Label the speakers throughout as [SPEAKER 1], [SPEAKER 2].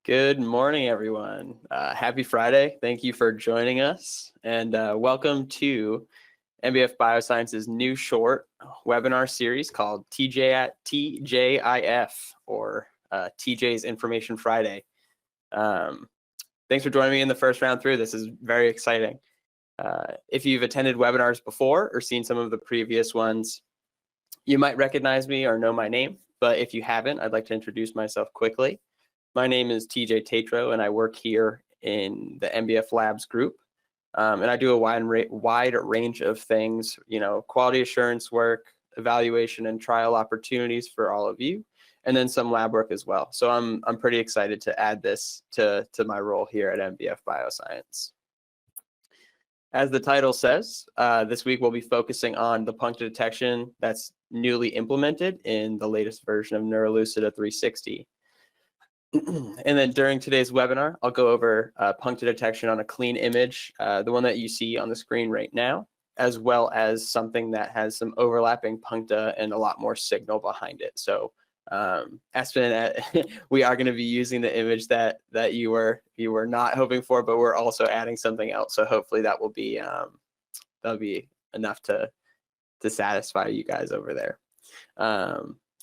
[SPEAKER 1] Good morning, everyone. Happy Friday. Thank you for joining us, and welcome to MBF Bioscience's new short webinar series called TJIF, or TJ's Information Friday. Thanks for joining me in the first round through. This is very exciting. If you've attended webinars before or seen some of the previous ones, you might recognize me or know my name, but if you haven't, I'd like to introduce myself quickly. My name is Tetreault, and I work here in the MBF Labs group. And I do a wide range of things, quality assurance work, evaluation and trial opportunities for all of you, and then some lab work as well. So I'm pretty excited to add this to my role here at MBF Bioscience. As the title says, this week we'll be focusing on the puncta detection that's newly implemented in the latest version of Neurolucida 360. And then during today's webinar, I'll go over puncta detection on a clean image, the one that you see on the screen right now, as well as something that has some overlapping puncta and a lot more signal behind it. So Aspen, we are going to be using the image that you were not hoping for, but we're also adding something else. So hopefully that will be that'll be enough to satisfy you guys over there.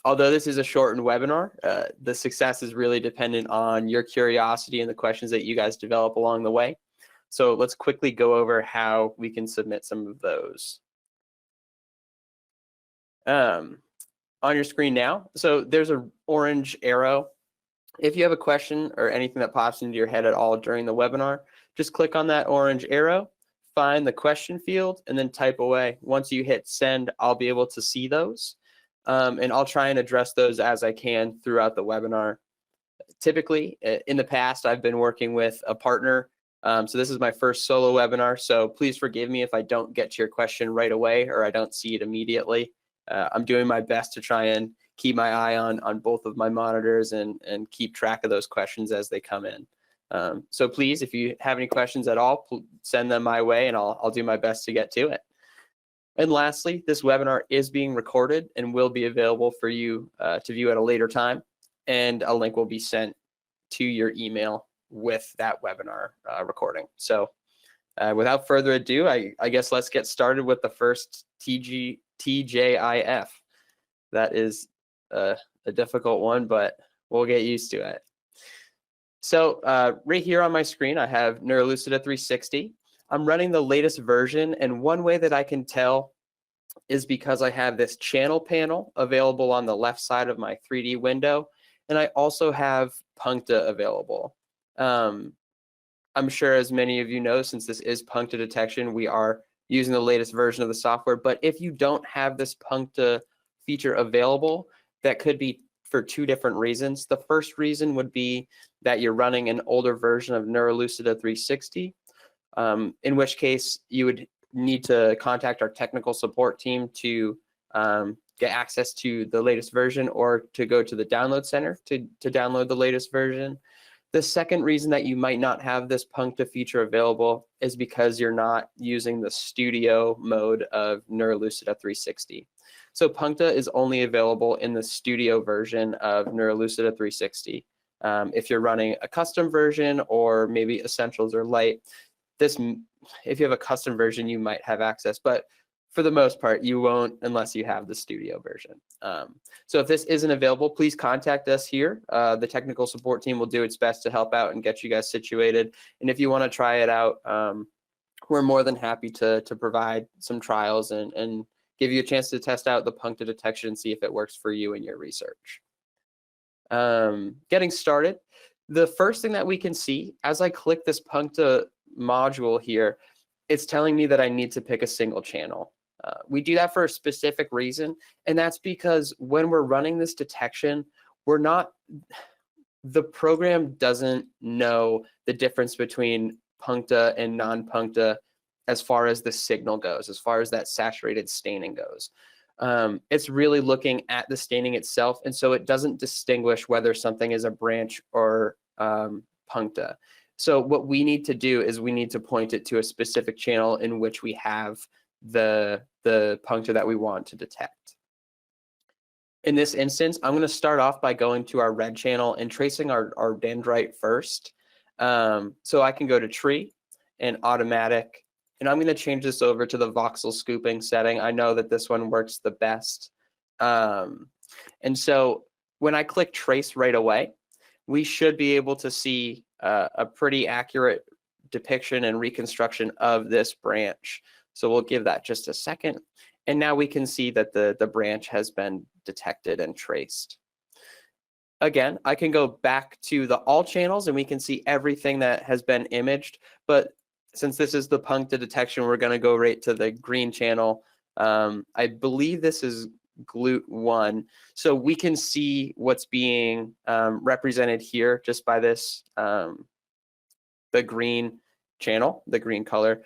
[SPEAKER 1] Although this is a shortened webinar, the success is really dependent on your curiosity and the questions that you guys develop along the way. So let's quickly go over how we can submit some of those. On your screen now, so there's an orange arrow. If you have a question or anything that pops into your head at all during the webinar, just click on that orange arrow, find the question field, and then type away. Once you hit send, I'll be able to see those. And I'll try and address those as I can throughout the webinar. Typically, in the past, I've been working with a partner. So this is my first solo webinar, so please forgive me if I don't get to your question right away or I don't see it immediately. I'm doing my best to try and keep my eye on both of my monitors and keep track of those questions as they come in. So please, if you have any questions at all, send them my way and I'll do my best to get to it. And lastly, this webinar is being recorded and will be available for you to view at a later time. And a link will be sent to your email with that webinar recording. So without further ado, I guess let's get started with the first TJIF. That is a difficult one, but we'll get used to it. So right here on my screen, I have Neurolucida 360. I'm running the latest version, and one way that I can tell is because I have this channel panel available on the left side of my 3D window, and I also have puncta available. I'm sure as many of you know, since this is puncta detection, we are using the latest version of the software, but if you don't have this puncta feature available, that could be for two different reasons. The first reason would be that you're running an older version of Neurolucida 360, in which case you would need to contact our technical support team to get access to the latest version or to go to the download center to download the latest version. The second reason that you might not have this puncta feature available is because you're not using the studio mode of Neurolucida 360. So puncta is only available in the studio version of Neurolucida 360. If you're running a custom version or maybe Essentials or Lite, if you have a custom version, you might have access, but for the most part, you won't unless you have the studio version. So if this isn't available, please contact us here. The technical support team will do its best to help out and get you guys situated. And if you want to try it out, we're more than happy to provide some trials and give you a chance to test out the puncta detection and see if it works for you in your research. Getting started, the first thing that we can see as I click this puncta module here, it's telling me that I need to pick a single channel. We do that for a specific reason, and that's because when we're running this detection, the program doesn't know the difference between puncta and non-puncta as far as the signal goes, as far as that saturated staining goes. It's really looking at the staining itself, and so it doesn't distinguish whether something is a branch or puncta. So what we need to do is we need to point it to a specific channel in which we have the puncta that we want to detect. In this instance, I'm going to start off by going to our red channel and tracing our dendrite first. So I can go to tree and automatic, and I'm going to change this over to the voxel scooping setting. I know that this one works the best. And so when I click trace right away, we should be able to see a pretty accurate depiction and reconstruction of this branch. So we'll give that just a second. And now we can see that the branch has been detected and traced. Again, I can go back to the all channels and we can see everything that has been imaged. But since this is the puncta detection, we're going to go right to the green channel. I believe this is GLUT1. So we can see what's being represented here just by this, the green channel, the green color.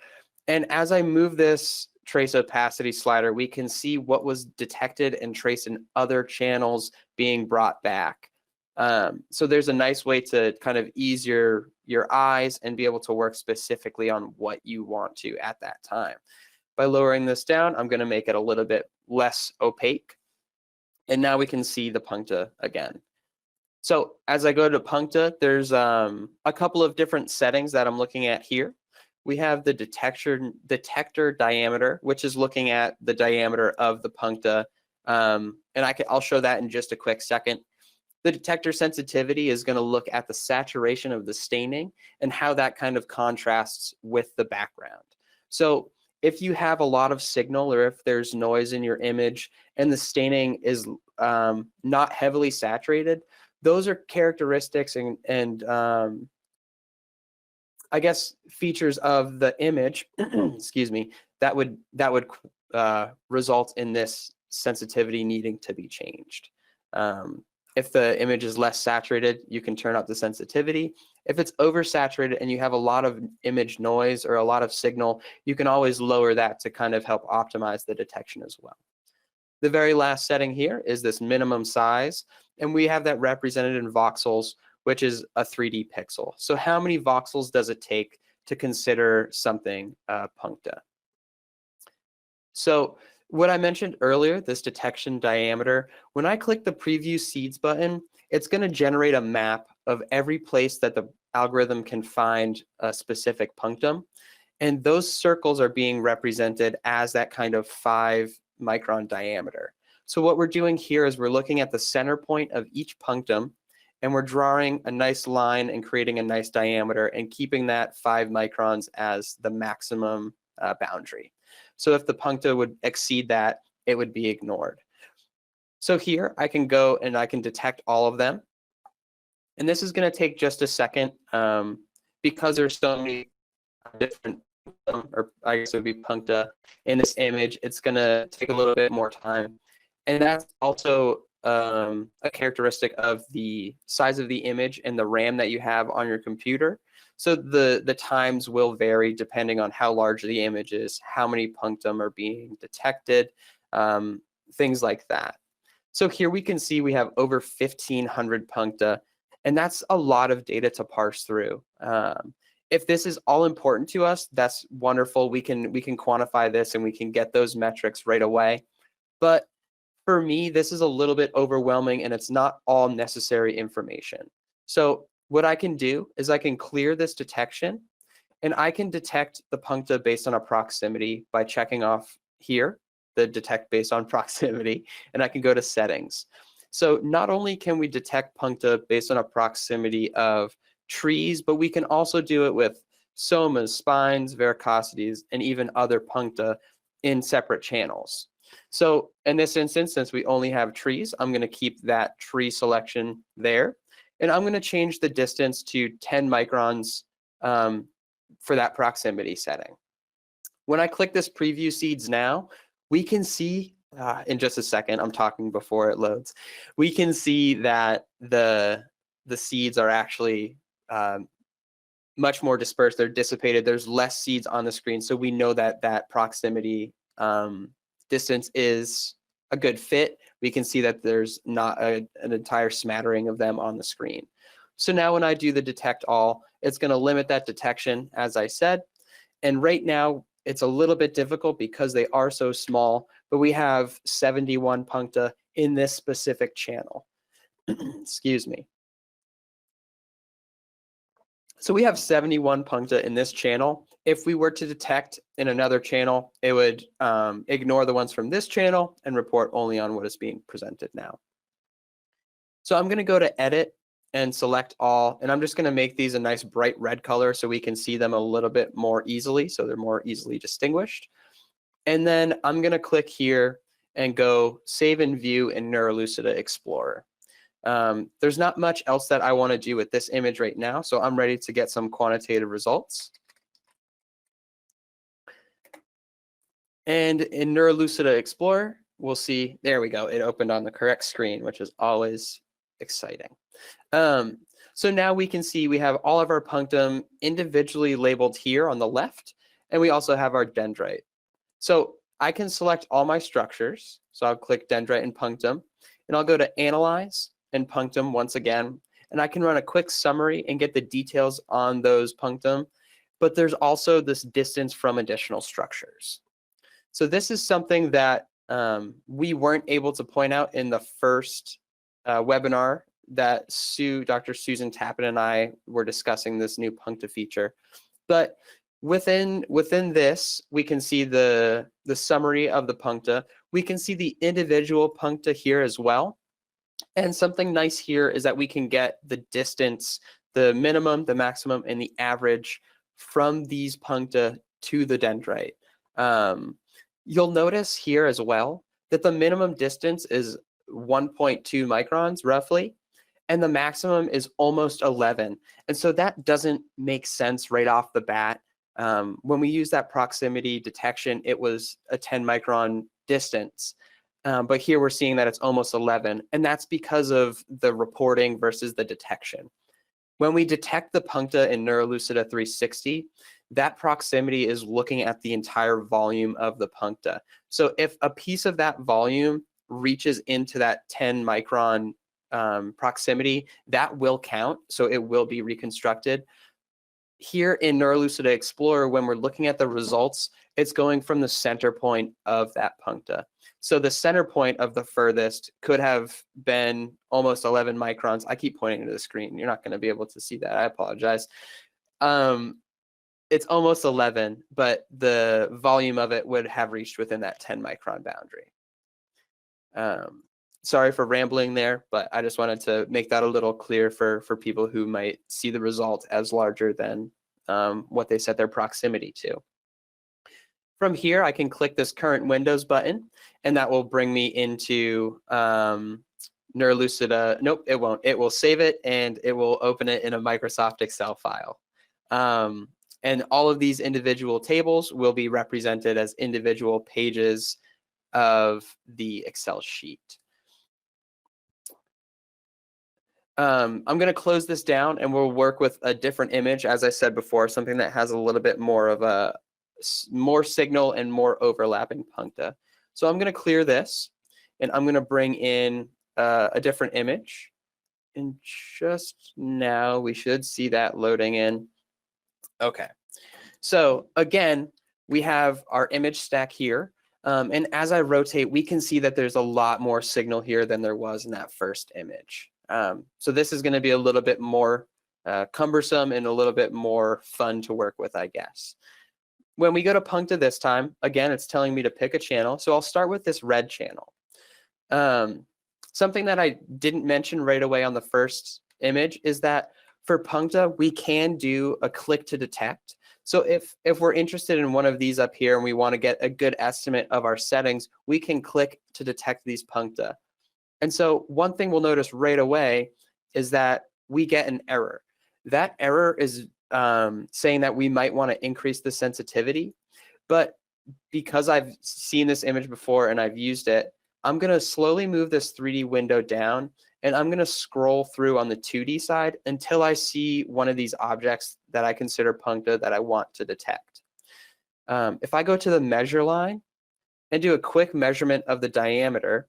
[SPEAKER 1] And as I move this trace opacity slider, we can see what was detected and traced in other channels being brought back. So there's a nice way to kind of ease your eyes and be able to work specifically on what you want to at that time. By lowering this down, I'm going to make it a little bit less opaque. And now we can see the puncta again. So as I go to puncta, there's a couple of different settings that I'm looking at here. We have the detector diameter, which is looking at the diameter of the puncta. And I'll show that in just a quick second. The detector sensitivity is going to look at the saturation of the staining and how that kind of contrasts with the background. So if you have a lot of signal or if there's noise in your image and the staining is not heavily saturated, those are characteristics and I guess features of the image, excuse me, that would result in this sensitivity needing to be changed. If the image is less saturated, you can turn up the sensitivity. If it's oversaturated and you have a lot of image noise or a lot of signal, you can always lower that to kind of help optimize the detection as well. The very last setting here is this minimum size, and we have that represented in voxels, which is a 3D pixel. So how many voxels does it take to consider something puncta? So what I mentioned earlier, this detection diameter, when I click the preview seeds button, it's going to generate a map of every place that the algorithm can find a specific punctum. And those circles are being represented as that kind of 5-micron diameter. So what we're doing here is we're looking at the center point of each punctum, and we're drawing a nice line and creating a nice diameter and keeping that 5 microns as the maximum boundary. So if the puncta would exceed that, it would be ignored. So here I can go and I can detect all of them. And this is going to take just a second because there's so many different, or I guess it would be puncta in this image. It's going to take a little bit more time. And that's also a characteristic of the size of the image and the RAM that you have on your computer. So the times will vary depending on how large the image is, how many punctum are being detected, things like that. So here we can see we have over 1,500 puncta, and that's a lot of data to parse through. If this is all important to us, that's wonderful. We can quantify this and we can get those metrics right away. But for me, this is a little bit overwhelming and it's not all necessary information. So what I can do is I can clear this detection and I can detect the puncta based on a proximity by checking off here, the detect based on proximity, and I can go to settings. So not only can we detect puncta based on a proximity of trees, but we can also do it with somas, spines, varicosities, and even other puncta in separate channels. So in this instance, since we only have trees, I'm going to keep that tree selection there. And I'm going to change the distance to 10 microns for that proximity setting. When I click this preview seeds now, we can see, in just a second, I'm talking before it loads, we can see that the seeds are actually much more dispersed. They're dissipated. There's less seeds on the screen. So we know that that proximity distance is a good fit. We can see that there's not an entire smattering of them on the screen. So now when I do the detect all, it's going to limit that detection, as I said. And right now, it's a little bit difficult because they are so small, but we have 71 puncta in this specific channel. Excuse me. So we have 71 puncta in this channel. If we were to detect in another channel, it would ignore the ones from this channel and report only on what is being presented now. So I'm going to go to Edit and select all, and I'm just going to make these a nice bright red color so we can see them a little bit more easily, so they're more easily distinguished. And then I'm going to click here and go Save and View in Neurolucida Explorer. There's not much else that I want to do with this image right now, so I'm ready to get some quantitative results. And in Neurolucida Explorer, we'll see, there we go, it opened on the correct screen, which is always exciting. So now we can see we have all of our punctum individually labeled here on the left, and we also have our dendrite. So I can select all my structures. So I'll click dendrite and punctum, and I'll go to Analyze and punctum once again, and I can run a quick summary and get the details on those punctum, but there's also this distance from additional structures. So this is something that we weren't able to point out in the first webinar that Dr. Susan Tappan and I were discussing this new puncta feature. But within this, we can see the summary of the puncta. We can see the individual puncta here as well. And something nice here is that we can get the distance, the minimum, the maximum, and the average from these puncta to the dendrite. You'll notice here as well that the minimum distance is 1.2 microns roughly, and the maximum is almost 11. And so that doesn't make sense right off the bat. When we use that proximity detection, it was a 10 micron distance. But here we're seeing that it's almost 11, and that's because of the reporting versus the detection. When we detect the puncta in Neurolucida 360, that proximity is looking at the entire volume of the puncta. So if a piece of that volume reaches into that 10 micron proximity, that will count, so it will be reconstructed. Here in Neurolucida Explorer, when we're looking at the results, it's going from the center point of that puncta. So the center point of the furthest could have been almost 11 microns. I keep pointing to the screen. You're not going to be able to see that. I apologize. It's almost 11, but the volume of it would have reached within that 10 micron boundary. Sorry for rambling there, but I just wanted to make that a little clear for people who might see the result as larger than what they set their proximity to. From here, I can click this current Windows button, and that will bring me into Neurolucida. Nope, it won't. It will save it, and it will open it in a Microsoft Excel file. And all of these individual tables will be represented as individual pages of the Excel sheet. I'm going to close this down, and we'll work with a different image, as I said before, something that has a little bit more of a more signal and more overlapping puncta. So I'm going to clear this, and I'm going to bring in a different image. And just now, we should see that loading in. Okay. So again, we have our image stack here. And as I rotate, we can see that there's a lot more signal here than there was in that first image. So this is going to be a little bit more cumbersome and a little bit more fun to work with, I guess. When we go to puncta this time, again, it's telling me to pick a channel. So I'll start with this red channel. Something that I didn't mention right away on the first image is that for puncta, we can do a click to detect. So if we're interested in one of these up here and we want to get a good estimate of our settings, we can click to detect these puncta. And so one thing we'll notice right away is that we get an error. That error is saying that we might want to increase the sensitivity. But because I've seen this image before and I've used it, I'm going to slowly move this 3D window down, and I'm going to scroll through on the 2D side until I see one of these objects that I consider puncta that I want to detect. If I go to the measure line and do a quick measurement of the diameter,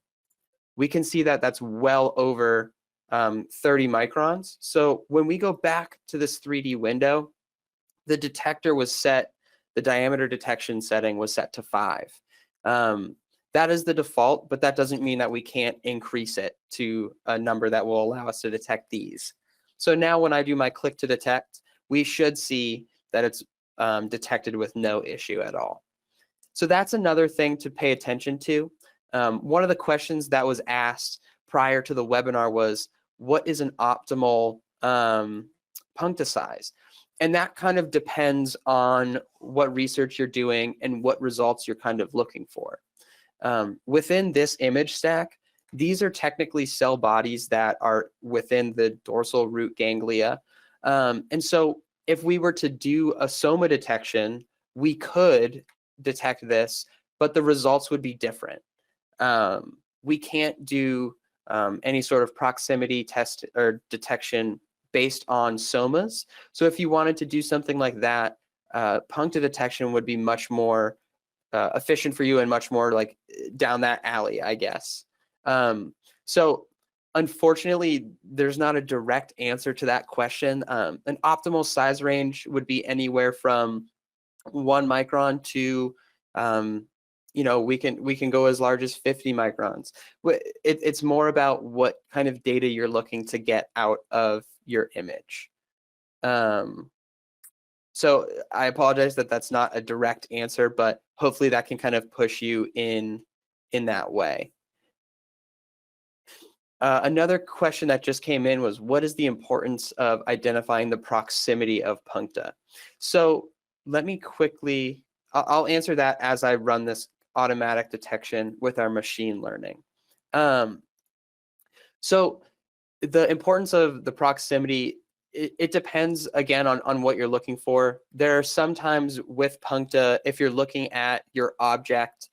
[SPEAKER 1] we can see that that's well over 30 microns. So when we go back to this 3D window, the detector was set, the diameter detection setting was set to 5. That is the default, but that doesn't mean that we can't increase it to a number that will allow us to detect these. So now when I do my click to detect, we should see that it's detected with no issue at all. So that's another thing to pay attention to. One of the questions that was asked prior to the webinar was, what is an optimal puncta size? And that kind of depends on what research you're doing and what results you're kind of looking for. Within this image stack, these are technically cell bodies that are within the dorsal root ganglia. And so if we were to do a soma detection, we could detect this, but the results would be different. We can't do any sort of proximity test or detection based on somas. So if you wanted to do something like that, puncta detection would be much more efficient for you and much more like down that alley, I guess. So unfortunately, there's not a direct answer to that question. An optimal size range would be anywhere from 1 micron to, we can go as large as 50 microns. It's more about what kind of data you're looking to get out of your image. So I apologize that that's not a direct answer, but hopefully that can kind of push you in that way. Another question that just came in was, what is the importance of identifying the proximity of puncta? So let me quickly, I'll answer that as I run this automatic detection with our machine learning. So the importance of the proximity, it depends again on what you're looking for. There are sometimes with puncta, if you're looking at your object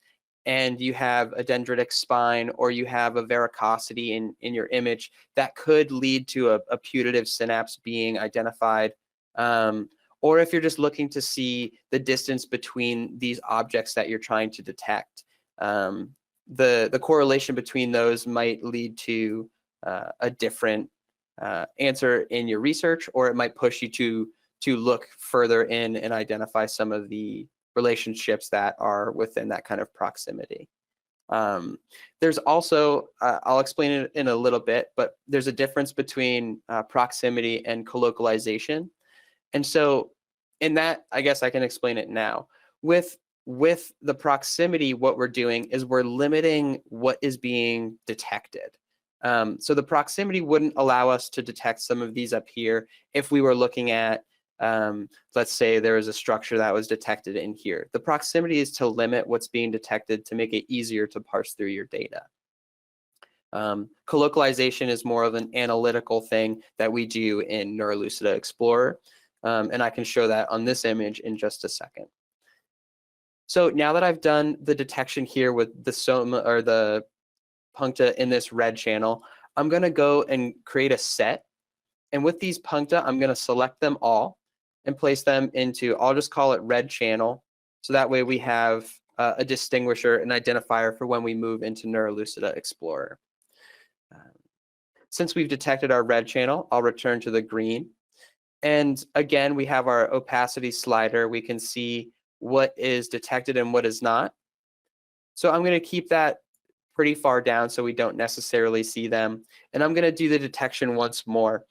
[SPEAKER 1] and you have a dendritic spine or you have a varicosity in your image, that could lead to a putative synapse being identified. Or if you're just looking to see the distance between these objects that you're trying to detect, the correlation between those might lead to a different answer in your research, or it might push you to look further in and identify some of the relationships that are within that kind of proximity. There's also, I'll explain it in a little bit, but there's a difference between proximity and colocalization. And so in that, I guess I can explain it now. With the proximity, what we're doing is we're limiting what is being detected. So the proximity wouldn't allow us to detect some of these up here if we were looking at, let's say there was a structure that was detected in here. The proximity is to limit what's being detected to make it easier to parse through your data. Colocalization is more of an analytical thing that we do in Neurolucida Explorer, and I can show that on this image in just a second. So now that I've done the detection here with the soma or the puncta in this red channel, I'm going to go and create a set. And with these puncta, I'm going to select them all and place them into, I'll just call it red channel. So that way we have a distinguisher, an identifier for when we move into Neurolucida Explorer. Since we've detected our red channel, I'll return to the green. And again, we have our opacity slider. We can see what is detected and what is not. So I'm going to keep that pretty far down so we don't necessarily see them. And I'm going to do the detection once more.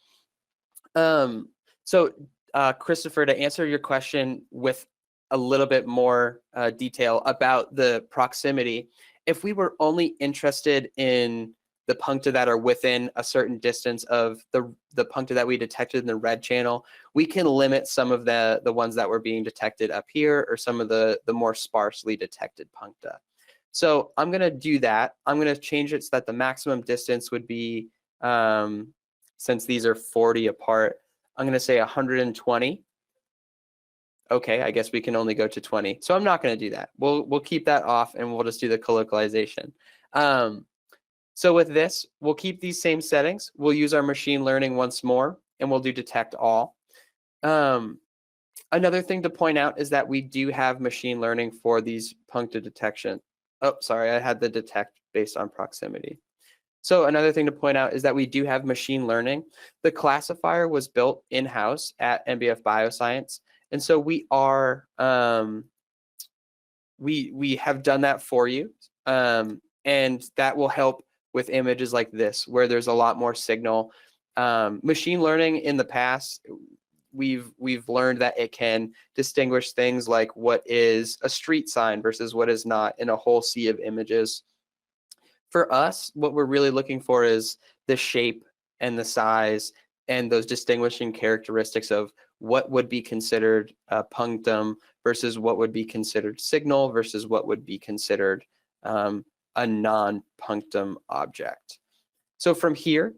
[SPEAKER 1] Christopher, to answer your question with a little bit more detail about the proximity, if we were only interested in the puncta that are within a certain distance of the puncta that we detected in the red channel, we can limit some of the ones that were being detected up here or some of the more sparsely detected puncta. So I'm going to do that. I'm going to change it so that the maximum distance would be, since these are 40 apart, I'm going to say 120. Okay, I guess we can only go to 20. So I'm not going to do that. We'll keep that off and we'll just do the colocalization. So with this, we'll keep these same settings. We'll use our machine learning once more and we'll do detect all. Another thing to point out is that we do have machine learning for these puncta detection. Oh, sorry, I had the detect based on proximity. So another thing to point out is that we do have machine learning. The classifier was built in-house at MBF Bioscience. And so we are, we have done that for you. and that will help with images like this, where there's a lot more signal. Machine learning in the past, we've learned that it can distinguish things like what is a street sign versus what is not in a whole sea of images. For us, what we're really looking for is the shape and the size and those distinguishing characteristics of what would be considered a punctum versus what would be considered signal versus what would be considered a non-punctum object. So from here,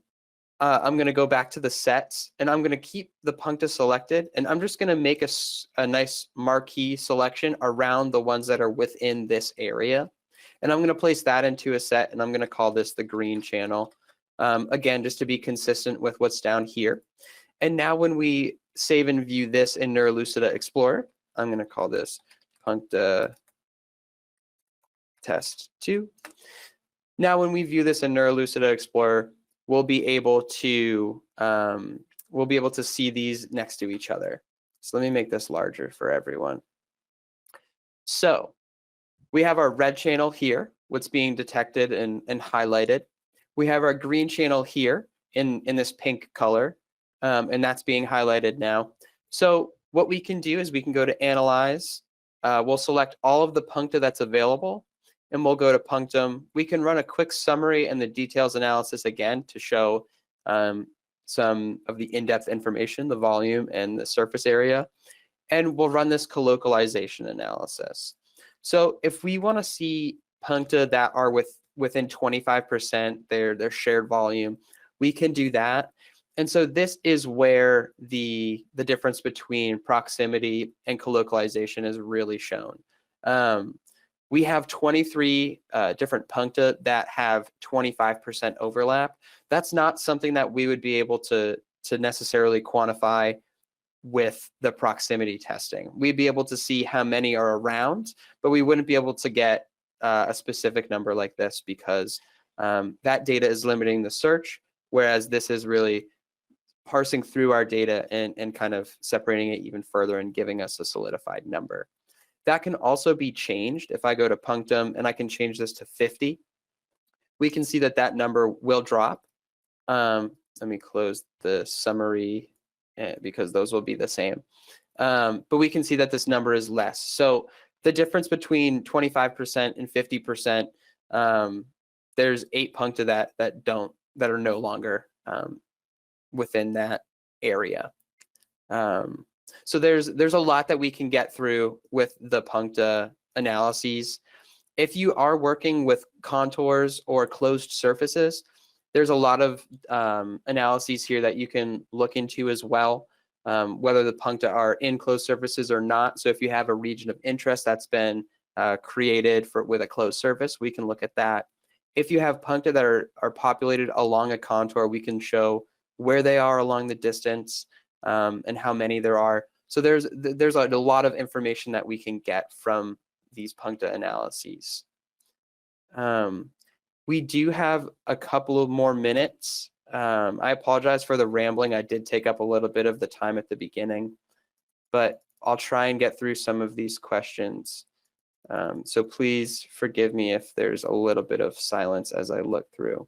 [SPEAKER 1] I'm going to go back to the sets, and I'm going to keep the puncta selected, and I'm just going to make a nice marquee selection around the ones that are within this area. And I'm going to place that into a set, and I'm going to call this the green channel. Again, just to be consistent with what's down here. And now when we save and view this in Neurolucida Explorer, I'm going to call this Puncta Test 2. Now when we view this in Neurolucida Explorer, we'll be able to see these next to each other. So let me make this larger for everyone. So we have our red channel here, what's being detected and highlighted. We have our green channel here in this pink color, and that's being highlighted now. So what we can do is we can go to Analyze. We'll select all of the puncta that's available, and we'll go to punctum. We can run a quick summary and the details analysis again to show some of the in-depth information, the volume and the surface area. And we'll run this colocalization analysis. So if we want to see puncta that are within 25% their shared volume, we can do that. And so this is where the difference between proximity and colocalization is really shown. We have 23 different puncta that have 25% overlap. That's not something that we would be able to necessarily quantify with the proximity testing. We'd be able to see how many are around, but we wouldn't be able to get a specific number like this because that data is limiting the search, whereas this is really parsing through our data and kind of separating it even further and giving us a solidified number. That can also be changed. If I go to punctum and I can change this to 50, we can see that that number will drop. Let me close the summary because those will be the same. But we can see that this number is less. So the difference between 25% and 50%, there's 8 puncta that are no longer within that area. So there's a lot that we can get through with the puncta analyses. If you are working with contours or closed surfaces, there's a lot of analyses here that you can look into as well, whether the puncta are in closed surfaces or not. So if you have a region of interest that's been created with a closed surface, we can look at that. If you have puncta that are populated along a contour, we can show where they are along the distance and how many there are. So there's a lot of information that we can get from these puncta analyses. We do have a couple of more minutes. I apologize for the rambling. I did take up a little bit of the time at the beginning, but I'll try and get through some of these questions. So please forgive me if there's a little bit of silence as I look through.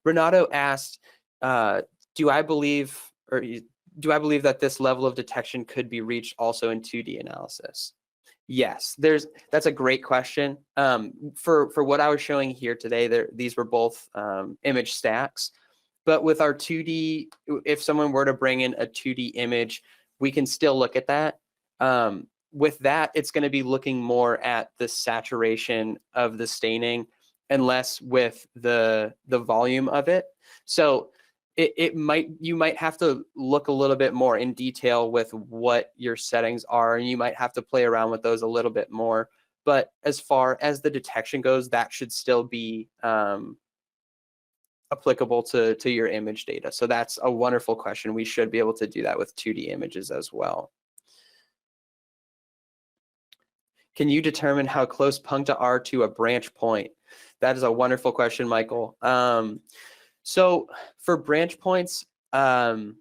[SPEAKER 1] Renato asked, do I believe that this level of detection could be reached also in 2D analysis? Yes, that's a great question. For what I was showing here today, these were both image stacks. But with our 2D, if someone were to bring in a 2D image, we can still look at that. With that, it's going to be looking more at the saturation of the staining and less with the volume of it. So you might have to look a little bit more in detail with what your settings are, and you might have to play around with those a little bit more. But as far as the detection goes, that should still be applicable to your image data. So that's a wonderful question. We should be able to do that with 2D images as well. Can you determine how close puncta are to a branch point? That is a wonderful question, Michael. So for branch points, the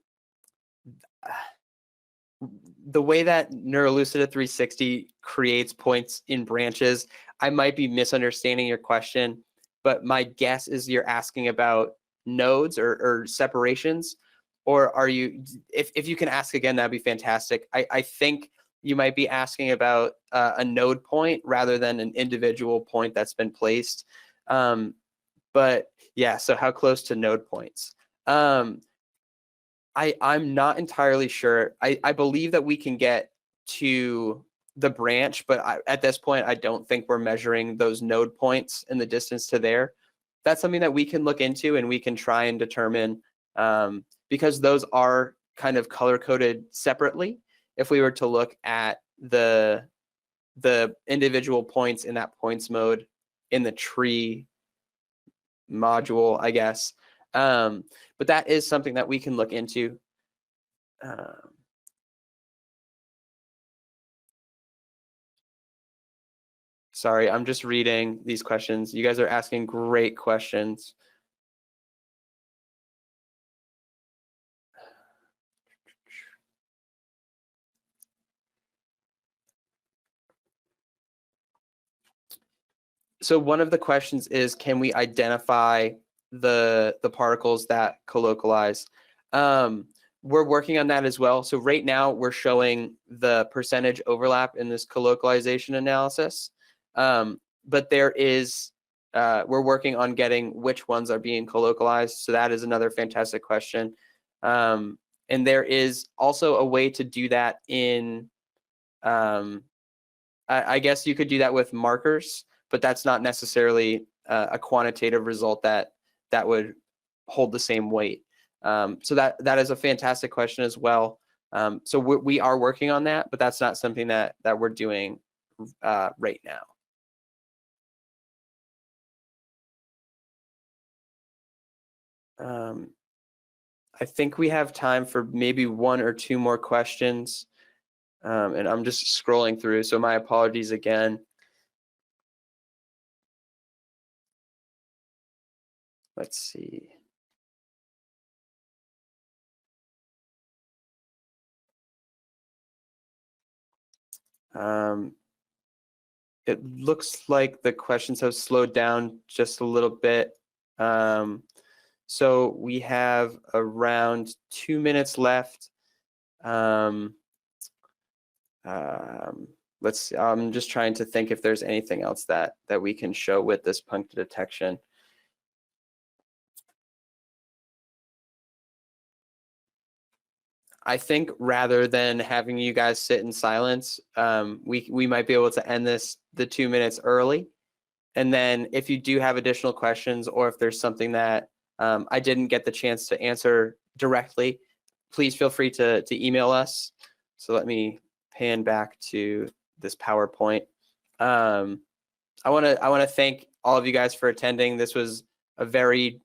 [SPEAKER 1] way that Neurolucida 360 creates points in branches, I might be misunderstanding your question, but my guess is you're asking about nodes or separations, or are you, if you can ask again, that'd be fantastic. I think you might be asking about a node point rather than an individual point that's been placed. But yeah, so how close to node points? I'm not entirely sure. I believe that we can get to the branch, but at this point, I don't think we're measuring those node points in the distance to there. That's something that we can look into and we can try and determine, because those are kind of color coded separately. If we were to look at the individual points in that points mode in the tree module, I guess. But that is something that we can look into. Sorry, I'm just reading these questions. You guys are asking great questions. So one of the questions is, can we identify the particles that colocalize? We're working on that as well. So right now we're showing the percentage overlap in this colocalization analysis. But there is, we're working on getting which ones are being colocalized. So that is another fantastic question. And there is also a way to do that in, I guess you could do that with markers, but that's not necessarily a quantitative result that would hold the same weight. So that is a fantastic question as well. So we are working on that, but that's not something that we're doing right now. I think we have time for maybe one or two more questions. And I'm just scrolling through, so my apologies again. Let's see. It looks like the questions have slowed down just a little bit. So we have around 2 minutes left. Let's see. I'm just trying to think if there's anything else that we can show with this puncta detection. I think rather than having you guys sit in silence, we might be able to end the 2 minutes early. And then if you do have additional questions, or if there's something that I didn't get the chance to answer directly, please feel free to email us. So let me pan back to this PowerPoint. I want to thank all of you guys for attending. This was a very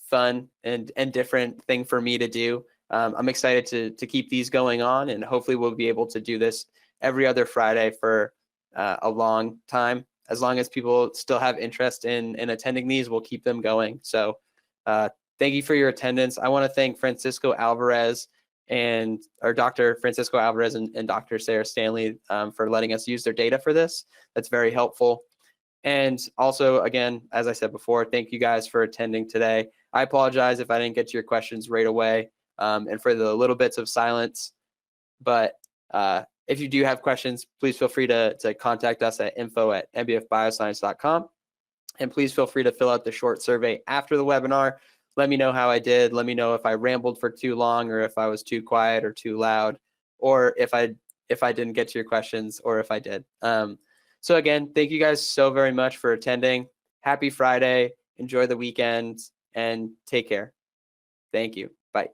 [SPEAKER 1] fun and different thing for me to do. I'm excited to keep these going on, and hopefully we'll be able to do this every other Friday for a long time. As long as people still have interest in attending these, we'll keep them going. So thank you for your attendance. I want to thank Francisco Alvarez or Dr. Francisco Alvarez and Dr. Sarah Stanley for letting us use their data for this. That's very helpful. And also, again, as I said before, thank you guys for attending today. I apologize if I didn't get to your questions right away and for the little bits of silence. But if you do have questions, please feel free to contact us at info@mbfbioscience.com. And please feel free to fill out the short survey after the webinar. Let me know how I did. Let me know if I rambled for too long, or if I was too quiet or too loud, or if I didn't get to your questions, or if I did. So again, thank you guys so very much for attending. Happy Friday. Enjoy the weekend and take care. Thank you. Bye.